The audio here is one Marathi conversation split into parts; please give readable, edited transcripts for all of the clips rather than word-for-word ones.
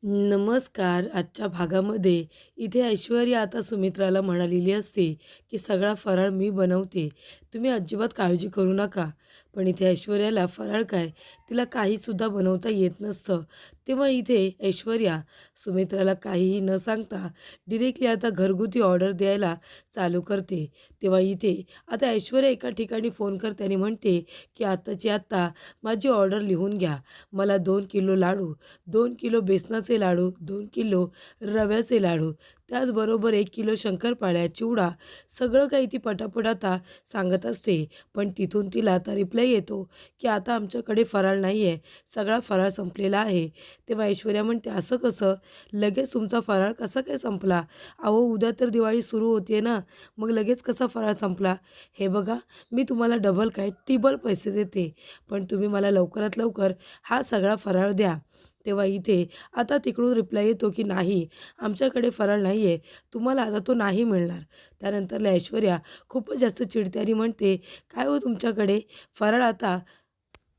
नमस्कार. आजच्या भागामध्ये इथे ऐश्वर्या आता सुमित्राला म्हणालेली असते, की सगळा फराळ मी बनवते. तुम्ही अजिबात काळजी करू नका. पण इथे ऐश्वर्याला फराळ काय, तिला काहीसुद्धा बनवता येत नसतं. तेव्हा इथे ऐश्वर्या सुमित्राला काहीही न सांगता डिरेक्टली आता घरगुती ऑर्डर द्यायला चालू करते. तेव्हा इथे आता ऐश्वर्या एका ठिकाणी फोन करते आणि म्हणते, की आत्ताची आत्ता माझी ऑर्डर लिहून घ्या. मला 2 किलो लाडू, 2 किलो बेसनाचे लाडू, 2 किलो रव्याचे लाडू, त्याचबरोबर 1 किलो शंकरपाळ्या, चिवडा सगळं काही ती पटापट आता सांगत असते. पण तिथून तिला आता रिप्लाय येतो, की आता आमच्याकडे फराळ नाही आहे, सगळा फराळ संपलेला आहे. तेव्हा ऐश्वर्या म्हणते, "असं कसं? लगेच तुमचा फराळ कसा काय संपला? अहो उद्या तर दिवाळी सुरू होते ना, मग लगेच कसा फराळ संपला? हे बघा, मी तुम्हाला डबल काय टिबल पैसे देते, पण तुम्ही मला लवकरात लवकर हा सगळा फराळ द्या." तेव्हा इथे आता तिकडून रिप्लाय येतो, की "नाही, आमच्याकडे फराळ नाही आहे. तुम्हाला आता तो नाही मिळणार." त्यानंतरला ऐश्वर्या खूपच जास्त चिडते आणि म्हणते, "काय हो तुमच्याकडे फराळ आता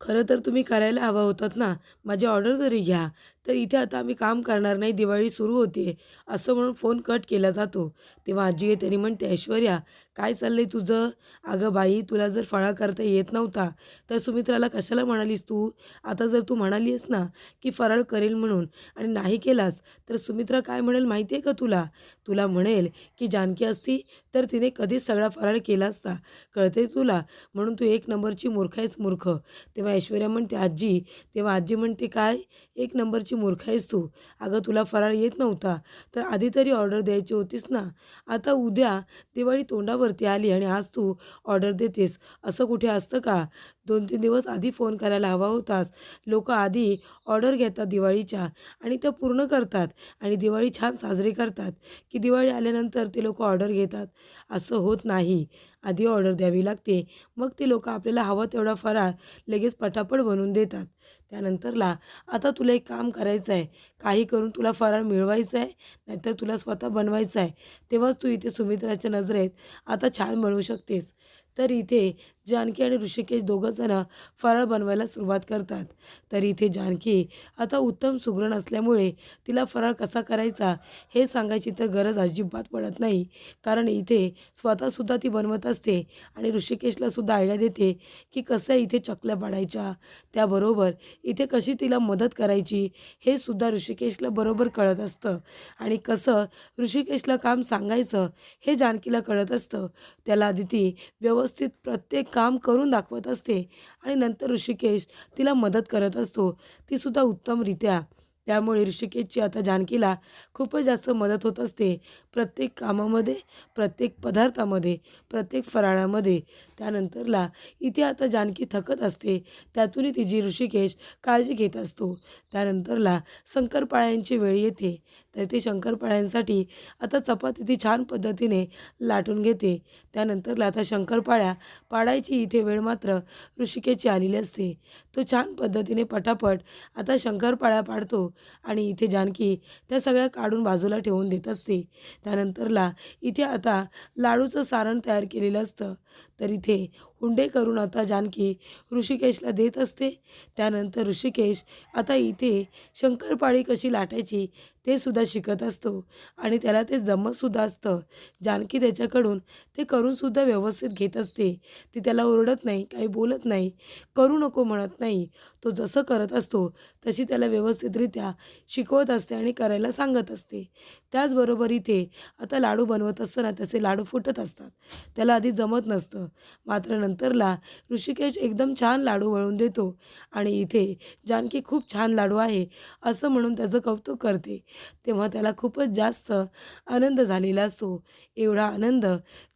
खरं तर तुम्ही करायला हवा होतात ना, माझी ऑर्डर तरी घ्या. तर इथे आता आम्ही काम करणार नाही, दिवाळी सुरू होते असं म्हणून फोन कट केला जातो. तेव्हा आजी येते आणि म्हणते, "ऐश्वर्या, काय चाललंय तुझं? अगं बाई, तुला जर फराळ करता येत नव्हता, तर सुमित्राला कशाला म्हणालीस तू? आता जर तू म्हणालीस ना, की फराळ करेल म्हणून आणि नाही केलास, तर सुमित्रा काय म्हणेल माहिती आहे का तुला? तुला म्हणेल, की जानकी असती, तर तिने कधीच सगळा फराळ केला असता. कळतंय तुला? म्हणून तू एक नंबरची मूर्ख आहेस मूर्ख." तेव्हा ऐश्वर्या म्हणते, "आजी." तेव्हा आजी म्हणते, "काय? एक नंबरची मूर्ख आहेस तू. अगं तुला फराळ येत नव्हता, तर आधी तरी ऑर्डर द्यायची होतीस ना. आता उद्या दिवाळी तोंडावरती आली आणि आज तू ऑर्डर देतेस. असं कुठे असतं का? 2-3 दिवस आधी फोन करायला हवा होतास. लोकं आधी ऑर्डर घेतात दिवाळीच्या आणि त्या पूर्ण करतात आणि दिवाळी छान साजरी करतात, की दिवाळी आल्यानंतर ते लोकं ऑर्डर घेतात. असं होत नाही. आधी ऑर्डर द्यावी लागते. मग ते लोकं आपल्याला हवा तेवढा फराळ लगेच पटापट बनवून देतात. त्यानंतरला आता तुला एक काम करायचं आहे. काही करून तुला फराळ मिळवायचा आहे, नाहीतर तुला स्वतः बनवायचा आहे. तेव्हाच तू इथे सुमित्राच्या नजरेत आता छान बनवू शकतेस." तर इथे जानकी आणि ऋषिकेश दोघंजणं फराळ बनवायला सुरुवात करतात. तर इथे जानकी आता उत्तम सुगरण असल्यामुळे तिला फराळ कसा करायचा हे सांगायची तर गरज अजिबात पडत नाही. कारण इथे स्वतःसुद्धा ती बनवत असते आणि ऋषिकेशलासुद्धा आयडिया देते, की कसं इथे चकल्या पाडायच्या. त्याबरोबर इथे कशी तिला मदत करायची हे सुद्धा ऋषिकेशला बरोबर कळत असतं आणि कसं ऋषिकेशला काम सांगायचं हे जानकीला कळत असतं. त्याला आधी ती व्यवस्थित प्रत्येक काम करून दाखवत असते आणि नंतर ऋषिकेश तिला मदत करत असतो. तीसुद्धा उत्तमरित्या. त्यामुळे ऋषिकेशची आता जानकीला खूपच जास्त मदत होत असते प्रत्येक कामामध्ये, प्रत्येक पदार्थामध्ये, प्रत्येक फराळामध्ये. त्यानंतरला इथे आता जानकी थकत असते. त्यातूनही तिची ऋषिकेश काळजी घेत असतो. त्यानंतरला शंकरपाळ्यांची वेळ येते. तर ते शंकरपाळ्यांसाठी आता चपाती ती छान पद्धतीने लाटून घेते. त्यानंतरला आता शंकरपाळ्या पाडायची इथे वेळ मात्र ऋषिकेशची आलेली असते. तो छान पद्धतीने पटापट आता शंकरपाळ्या पाडतो आणि इथे जानकी त्या सगळ्या काढून बाजूला ठेवून देत असते. त्यानंतरला इथे आता लाडूचं सारण तयार केलेलं असतं. तर इथे हुंडे करून आता जानकी ऋषिकेशला देत असते. त्यानंतर ऋषिकेश आता इथे शंकरपाळी कशी लाटायची ते सुद्धा शिकत असतो आणि त्याला ते जमतसुद्धा असतं. जानकी त्याच्याकडून ते करूनसुद्धा व्यवस्थित घेत असते. ती त्याला ओरडत नाही, काही बोलत नाही, करू नको म्हणत नाही. तो जसं करत असतो तशी त्याला व्यवस्थितरित्या शिकवत असते आणि करायला सांगत असते. त्याचबरोबर इथे आता लाडू बनवत असताना त्याचे लाडू फुटत असतात. त्याला आधी जमत नसतं. मात्र नंतरला ऋषिकेश एकदम छान लाडू वळून देतो आणि इथे जानकी खूप छान लाडू आहे असं म्हणून त्याचं कौतुक करते. तेव्हा त्याला खूपच जास्त आनंद झालेला असतो. एवढा आनंद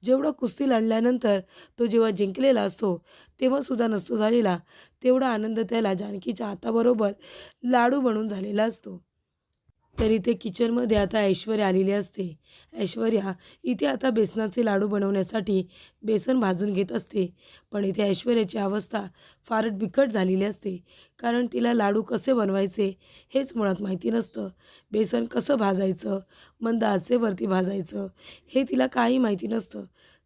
जेवढा कुस्ती लढल्यानंतर तो जेव्हा जिंकलेला असतो तेव्हासुद्धा नसतो झालेला, तेवढा आनंद त्याला जानकीच्या हाताबरोबर लाडू बनून झालेला असतो. तर इथे किचनमध्ये आता ऐश्वर्या आलेली असते. ऐश्वर्या इथे आता बेसनाचे लाडू बनवण्यासाठी बेसन भाजून घेत असते. पण इथे ऐश्वर्याची अवस्था फार बिकट झालेली असते. कारण तिला लाडू कसे बनवायचे हेच मुळात माहिती नसतं. बेसन कसं भाजायचं, मंद आचेवरती भाजायचं हे तिला काही माहिती नसतं.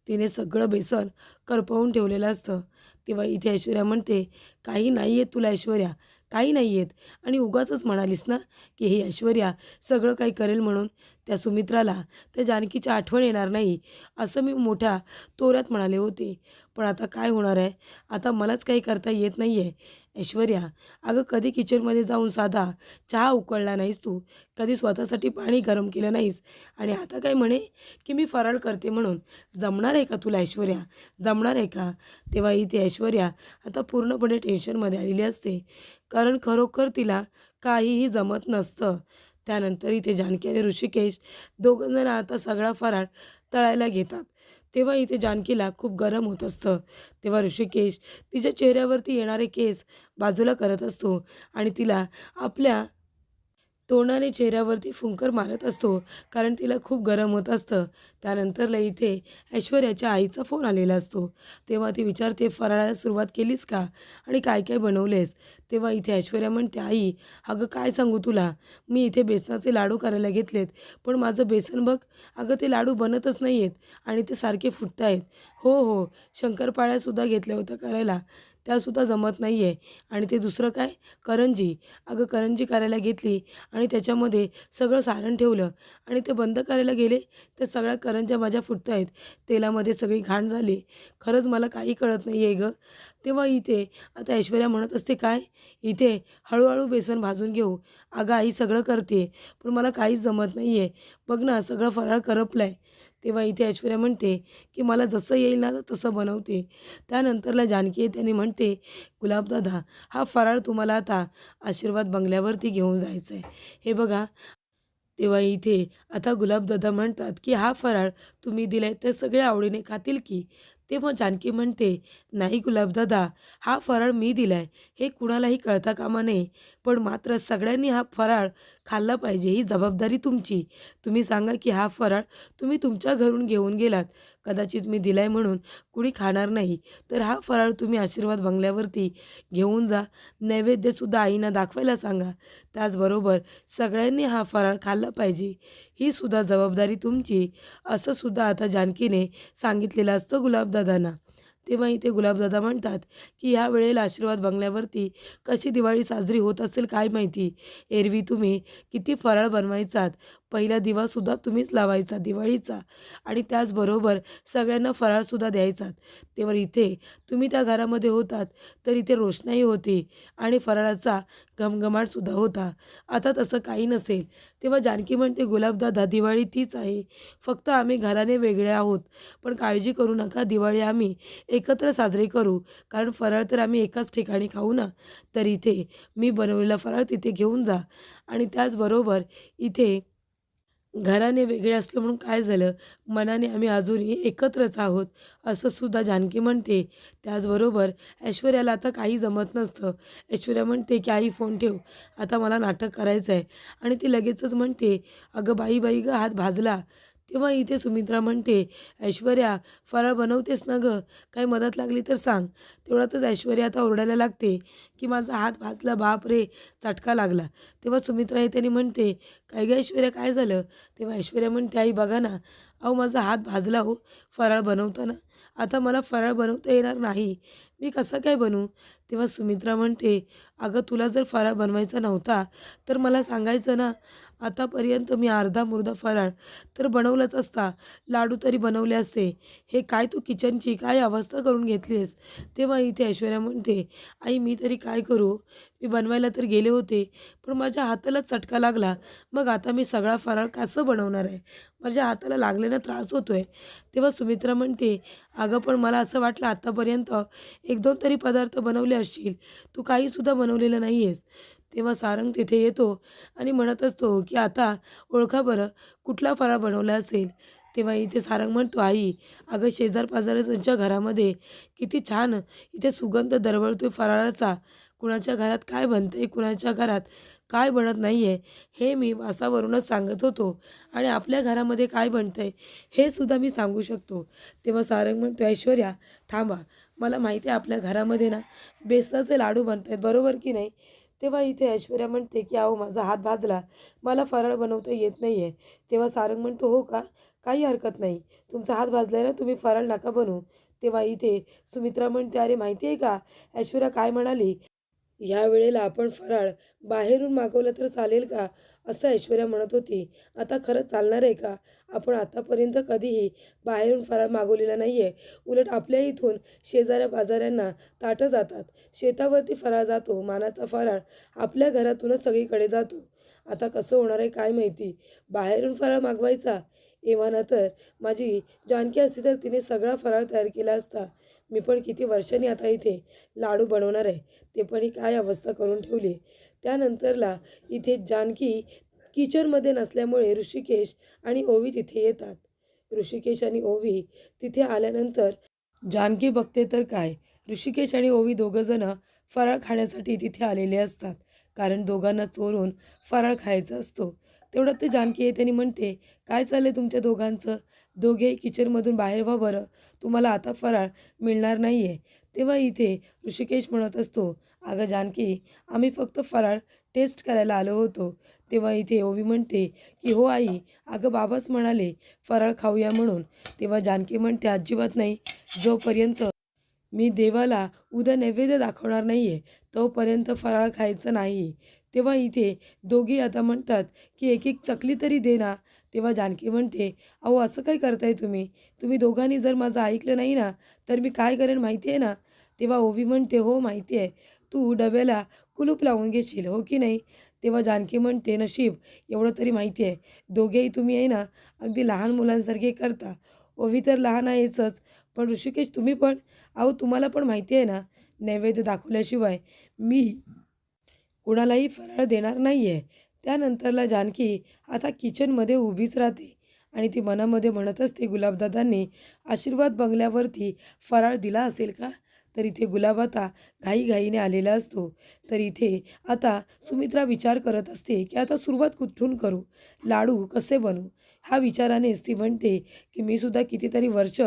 तिने सगळं बेसन करपवून ठेवलेलं असतं. तेव्हा इथे ऐश्वर्या म्हणते, "काही नाही आहे तुला ऐश्वर्या, काही नाही येत आणि उगाचच म्हणालीस ना की ही ऐश्वर्या सगळं काही करेल म्हणून. त्या सुमित्राला त्या जानकीची आठवण येणार नाही असं मी मोठ्या तोऱ्यात म्हणाले होते. पण आता काय होणार आहे? आता मलाच काही करता येत नाही आहे. ऐश्वर्या, अगं कधी किचनमध्ये जाऊन साधा चहा उकळला नाहीस तू, कधी स्वतःसाठी पाणी गरम केलं नाहीस आणि आता काय म्हणे की मी फराळ करते म्हणून. जमणार आहे का तुला ऐश्वर्या? जमणार आहे का? तेव्हा इथे ऐश्वर्या आता पूर्णपणे टेन्शनमध्ये आलेली असते, कारण खरोखर तिला काहीही जमत नसतं. त्यानंतर इथे जानकी आणि ऋषिकेश दोघंजण आता सगळा फराळ तळायला घेतात. तेव्हा इथे जानकीला खूप गरम होत असतं. तेव्हा ऋषिकेश तिच्या चेहऱ्यावरती येणारे केस बाजूला करत असतो आणि तिला आपल्या तोंडाने चेहऱ्यावरती फुंकर मारत असतो, कारण तिला खूप गरम होत असतं. त्यानंतरला इथे ऐश्वर्याच्या आईचा फोन आलेला असतो. तेव्हा ती विचारते, फराळाला सुरुवात केलीस का आणि काय काय बनवलेस? तेव्हा इथे ऐश्वर्या म्हणते, आई अगं काय सांगू तुला, मी इथे बेसनाचे लाडू करायला घेतलेत, पण माझं बेसन बघ, अगं ते लाडू बनतच नाही आहेत आणि ते सारखे फुटत आहेत. हो हो, शंकरपाळ्यासुद्धा घेतल्या होत्या करायला, त्यासुद्धा जमत नाही आहे. आणि ते दुसरं काय, करंजी, अगं करंजी करायला घेतली आणि त्याच्यामध्ये सगळं सारण ठेवलं आणि ते बंद करायला गेले तर सगळ्या करंज्या माझ्या फुटत आहेत, तेलामध्ये सगळी घाण झाली. खरंच मला काही कळत नाही आहे गं. तेव्हा इथे आता ऐश्वर्या म्हणत असते, काय इथे हळूहळू बेसन भाजून घेऊ. अगं आई सगळं करते, पण मला काहीच जमत नाही आहे, बघ ना सगळं फराळ करपलं आहे. तेव्हा इथे ऐश्वर्या म्हणते की मला जसं येईल ना तसं बनवते. त्यानंतरला जानकी येते आणि म्हणते, गुलाबदादा, हा फराळ तुम्हाला आता आशीर्वाद बंगल्यावरती घेऊन जायचं आहे, हे बघा. तेव्हा इथे आता गुलाबदादा म्हणतात की हा फराळ तुम्ही दिलाय तर सगळे आवडीने खातील की. तेव्हा जानकी म्हणते, नाही गुलाबदादा, हा फराळ मी दिलाय हे कुणालाही कळता कामा नये, पण मात्र सगळ्यांनी हा फराळ खाल्ला पाहिजे, ही जबाबदारी तुमची. तुम्ही सांगा की हा फराळ तुम्ही तुमच्या घरून घेऊन गेलात, कदाचित मी दिलाय म्हणून कुणी खाणार नाही, तर हा फराळ तुम्ही आशीर्वाद बंगल्यावरती घेऊन जा, नैवेद्यसुद्धा आईंना दाखवायला सांगा. त्याचबरोबर सगळ्यांनी हा फराळ खाल्ला पाहिजे, ही सुद्धा जबाबदारी तुमची, असं सुद्धा आता जानकीने सांगितलेलं असतं गुलाबदादांना. तेव्हा इथे गुलाबदादा म्हणतात की ह्या वेळेला आशीर्वाद बंगल्यावरती कशी दिवाळी साजरी होत असेल काय माहिती. एरवी तुम्ही किती फराळ बनवायचात, पहिला दिवासुद्धा तुम्हीच लावायचा दिवाळीचा आणि त्याचबरोबर सगळ्यांना फराळसुद्धा द्यायचात. तेव्हा इथे तुम्ही त्या घरामध्ये होतात तर इथे रोषणाई होती आणि फराळाचा घमघमाटसुद्धा होता. आता तसं काही नसेल. तेव्हा जानकी म्हणते, गुलाबदादा दिवाळी तीच आहे, फक्त आम्ही घराने वेगळे आहोत, पण काळजी करू नका, दिवाळी आम्ही एकत्र साजरी करू, कारण फराळ तर आम्ही एकाच ठिकाणी खाऊ ना. तर इथे मी बनवलेला फराळ तिथे घेऊन जा. आणि त्याचबरोबर इथे घराने वेगळे असलं म्हणून काय झालं, मनाने आम्ही अजूनही एकत्रच आहोत, असं सुद्धा जानकी म्हणते. त्याचबरोबर ऐश्वर्याला आता काही जमत नसतं. ऐश्वर्या म्हणते की आई फोन ठेव, आता मला नाटक करायचं आहे. आणि ती लगेचच म्हणते, अगं बाई बाई गं, हात भाजला. तेव्हा इथे सुमित्रा म्हणते, ऐश्वर्या फराळ बनवतेस ना गं, काही मदत लागली तर सांग. तेवढ्यातच ऐश्वर्या आता ओरडायला लागते की माझा हात भाजला, बाप रे, चटका लागला. तेव्हा सुमित्रा येते आणि म्हणते, काय गं ऐश्वर्या, काय झालं? तेव्हा ऐश्वर्या म्हणते, आई बघा ना, अहो माझा हात भाजला हो फराळ बनवताना, आता मला फराळ बनवता येणार नाही, मी कसं काय बनवू? तेव्हा सुमित्रा म्हणते, अगं तुला जर फराळ बनवायचा नव्हता तर मला सांगायचं ना, आतापर्यंत मी अर्धा मुर्धा फराळ तर बनवलाच असता, लाडू तरी बनवले असते. हे काय तू किचनची काय अवस्था करून घेतलीस? तेव्हा इथे ऐश्वर्या म्हणते, आई मी तरी काय करू, मी बनवायला तर गेले होते, पण माझ्या हातालाच चटका लागला, मग आता मी सगळा फराळ कसं बनवणार आहे, माझ्या हाताला लागलेला त्रास होतो आहे. तेव्हा सुमित्रा म्हणते, अगं पण मला असं वाटलं आत्तापर्यंत 1-2 तरी पदार्थ बनवले असतील, तू काहीसुद्धा बनवलेलं नाही आहेस. तेव्हा सारंग तिथे येतो आणि म्हणत असतो की आता ओळखा बरं कुठला फराळ बनवला असेल. तेव्हा इथे सारंग म्हणतो, आई अगं शेजार-पाजाराच्या घरामध्ये किती छान इथे सुगंध दरवळतोय फराळाचा, कुणाच्या घरात काय बनतंय, कुणाच्या घरात काय बनत नाही आहे, हे मी वासावरूनच सांगत होतो आणि आपल्या घरामध्ये काय बनतंय हे सुद्धा मी सांगू शकतो. तेव्हा सारंग म्हणतो, ऐश्वर्या थांबा, मला माहिती आहे आपल्या घरामध्ये ना बेसनाचे लाडू बनत आहेत, बरोबर की नाही? तेव्हा इथे ऐश्वर्या म्हणते की अहो माझा हात भाजला, मला फराळ बनवता येत नाही आहे. तेव्हा सारंग म्हणतो, हो का, काही हरकत नाही, तुमचा हात भाजला आहे ना, तुम्ही फराळ नका बनवू. तेव्हा इथे सुमित्रा म्हणते, अरे माहिती आहे का ऐश्वर्या काय म्हणाली, ह्या वेळेला आपण फराळ बाहेरून मागवलं तर चालेल का? असं ऐश्वर्या म्हणत होती. आता खरंच चालणार आहे का? आपण आतापर्यंत कधीही बाहेरून फराळ मागवलेला नाही आहे. उलट आपल्या इथून शेजाऱ्या-पाजाऱ्यांना ताटं जातात. शेतावरती फराळ जातो. मानाचा फराळ आपल्या घरातूनच सगळीकडे जातो. आता कसं होणार आहे काय माहिती? बाहेरून फराळ मागवायचा? एव्हाना तर माझी जानकी असती तर तिने सगळा फराळ तयार केला असता. मी पण किती वर्षांनी आता इथे लाडू बनवणार आहे. ते पण ही काय अवस्था करून ठेवली. त्यानंतरला इथे जानकी किचनमध्ये नसल्यामुळे ऋषिकेश आणि ओवी तिथे येतात. ऋषिकेश आणि ओवी तिथे आल्यानंतर जानकी बघते तर काय, ऋषिकेश आणि ओवी दोघंजणं फराळ खाण्यासाठी तिथे आलेले असतात. कारण दोघांना चोरून फराळ खायचा असतो. तेवढ्यात ते जानकी येते आणि म्हणते, "काय चाललंय तुमच्या दोघांचं? दोघेही किचनमधून बाहेर व्हा बरं. तुम्हाला आता फराळ मिळणार नाही आहे." तेव्हा इथे ऋषिकेश म्हणत असतो, "अगं जानकी, आम्ही फक्त फराळ टेस्ट करायला आलो होतो." तेव्हा इथे ओवी म्हणते, की "हो आई, अगं बाबाच म्हणाले फराळ खाऊया म्हणून." तेव्हा जानकी म्हणते, "अजिबात नाही. जोपर्यंत मी देवाला उद्या नैवेद्य दाखवणार नाही आहे, तोपर्यंत फराळ खायचं नाही." तेव्हा इथे दोघी आता म्हणतात, की "एक-एक चकली तरी दे ना." तेव्हा जानकी म्हणते, "अहो असं काय करताय तुम्ही? तुम्ही दोघांनी जर माझं ऐकलं नाही ना, तर मी काय करेन माहिती आहे ना?" तेव्हा ओवी म्हणते, "हो माहिती आहे. तू डब्याला कुलूप लावून घेशील, हो की नाही?" तेव्हा जानकी म्हणते, "नशीब एवढं तरी माहिती आहे. दोघेही तुम्ही आहे ना, अगदी लहान मुलांसारखे करता. ओवी तर लहान आहेचच, पण ऋषिकेश तुम्ही पण अहो तुम्हाला पण माहिती आहे ना, नैवेद्य दाखवल्याशिवाय मी कुणालाही फराळ देणार नाही आहे." त्यानंतरला जानकी आता किचनमध्ये उभीच राहते आणि ती मनामध्ये म्हणत असते, गुलाबदादांनी आशीर्वाद बंगल्यावरती फराळ दिला असेल का? तर इथे गुलाब आता घाईघाईने आलेला असतो. तर इथे आता सुमित्रा विचार करत असते, की आता सुरुवात कुठून करू? लाडू कसे बनवू? ह्या विचारानेच ती म्हणते, की मी सुद्धा कितीतरी वर्ष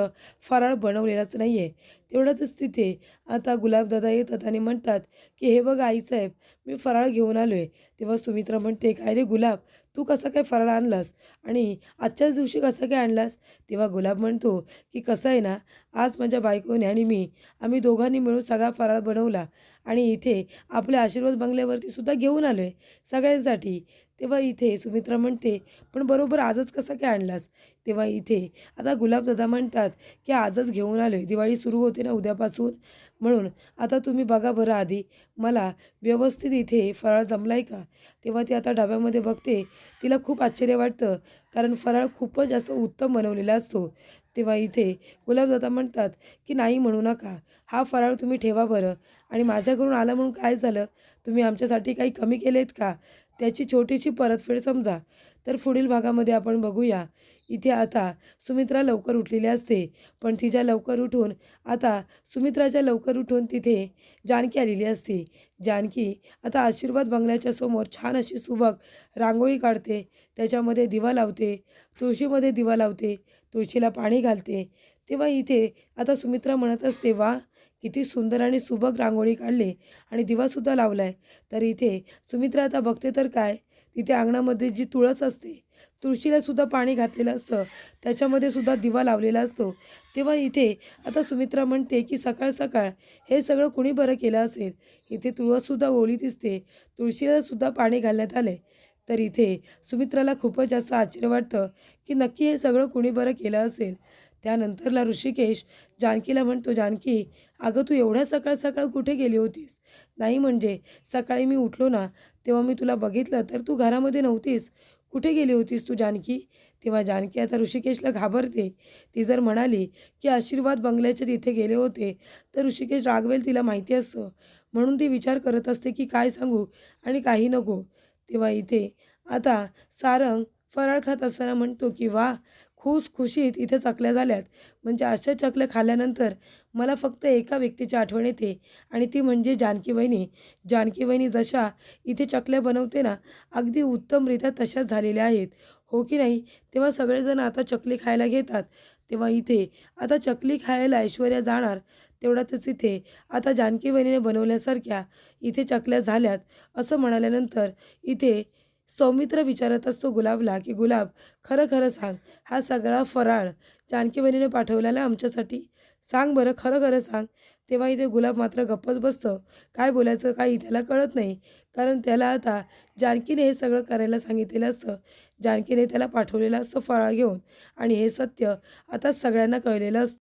फराळ बनवलेलाच नाही आहे. तेवढ्यातच तिथे आता गुलाबदादा येतात आणि म्हणतात, की "हे बघा आईसाहेब, मी फराळ घेऊन आलो आहे." तेव्हा सुमित्रा म्हणते, "काय रे गुलाब, तू कसा काय फराळ आणलास? आणि आजच्याच दिवशी कसा काय आणलास?" तेव्हा गुलाब म्हणतो, की "कसं आहे ना, आज माझ्या बायकोने आणि मी आम्ही दोघांनी मिळून सगळा फराळ बनवला आणि इथे आपल्या आशीर्वाद बंगल्यावरती सुद्धा घेऊन आलो आहे सगळ्यांसाठी." तेव्हा इथे सुमित्रा म्हणते, "पण बरोबर आजच कसा काय आणलास?" तेव्हा इथे आता गुलाबदादा म्हणतात, की "आजच घेऊन आलो आहे. दिवाळी सुरू होते ना उद्यापासून, म्हणून आता तुम्ही बघा बरं आधी मला व्यवस्थित इथे फराळ जमला का?" तेव्हा ती आता डब्यामध्ये बघते. तिला खूप आश्चर्य वाटतं, कारण फराळ खूपच जास्त उत्तम बनवलेला असतो. तेव्हा इथे गुलाबदादा म्हणतात, की "नाही म्हणू नका. हा फराळ तुम्ही ठेवा बरं. आणि माझ्याकडून आला म्हणून काय झालं? तुम्ही आमच्यासाठी काही कमी केलेत का? त्याची छोटीशी परतफेड समजा." तर पुढील भागामध्ये आपण बघूया. इथे आता सुमित्रा लवकर उठलेली असते, पण तिच्या लवकर उठून आता सुमित्राच्या लवकर उठून तिथे जानकी आलेली असते. जानकी आता आशीर्वाद बंगल्याच्या समोर छान अशी सुबक रांगोळी काढते. त्याच्यामध्ये दिवा लावते, तुळशीमध्ये दिवा लावते, तुळशीला पाणी घालते. तेव्हा इथे आता सुमित्रा म्हणत असते, "वाह! किती सुंदर आणि सुबक रांगोळी काढली आणि दिवासुद्धा लावला आहे." तर इथे सुमित्रा आता बघते तर काय, तिथे अंगणामध्ये जी तुळस असते, तुळशीला सुद्धा पाणी घातलेलं असतं, त्याच्यामध्ये सुद्धा दिवा लावलेला असतो. तेव्हा इथे आता सुमित्रा म्हणते, की "सकाळ सकाळ हे सगळं कुणी बरं केलं असेल? इथे तुळससुद्धा ओली दिसते, तुळशीला सुद्धा पाणी घालण्यात आले." तर इथे सुमित्राला खूपच जास्त आश्चर्य वाटतं, की नक्की हे सगळं कुणी बरं केलं असेल. त्यानंतरला ऋषिकेश जानकीला म्हणतो, "जानकी, अगं तू एवढ्या सकाळ सकाळ कुठे गेली होतीस?" "नाही म्हणजे सकाळी मी उठलो ना, तेव्हा मी तुला बघितलं तर तू घरामध्ये नव्हतीस. कुठे गेली होतीस तू जानकी?" तेव्हा जानकी आता ऋषिकेशला घाबरते. ती जर म्हणाली, की आशीर्वाद बंगल्याच्या तिथे गेले होते, तर ऋषिकेश रागवेल तिला माहिती असतं. म्हणून ती विचार करत असते, की काय सांगू आणि काही नको. तेव्हा इथे आता सारंग फराळ खात असताना म्हणतो, की "वाह! खुसखुशीत इथे चकल्या झाल्यात. म्हणजे अशा चकल्या खाल्ल्यानंतर मला फक्त एका व्यक्तीची आठवण येते आणि ती म्हणजे जानकी वहिनी. जानकी वहिनी जशा इथे चकल्या बनवते ना, अगदी उत्तमरित्या तशाच झालेल्या आहेत. हो की नाही?" तेव्हा सगळेजण आता चकली खायला घेतात. तेव्हा इथे आता चकली खायला ऐश्वर्या जाणार. तेवढ्यातच इथे आता जानकी वहिनीने बनवल्यासारख्या इथे चकल्या झाल्यात असं म्हणाल्यानंतर इथे सौमित्र विचारत असतो गुलाबला, की "गुलाब, खरं खरं सांग, हा सगळा फराळ जानकी वहिनीने पाठवलेला आमच्यासाठी?" सांग बरं, खरं खरं सांग. तेव्हा इथे गुलाब मात्र गप्पच बसतं. काय बोलायचं काही त्याला कळत नाही. कारण त्याला आता जानकीने हे सगळं करायला सांगितलेलं असतं. जानकीने त्याला पाठवलेलं असतं फराळ घेऊन आणि हे सत्य आता सगळ्यांना कळलेलं असतं.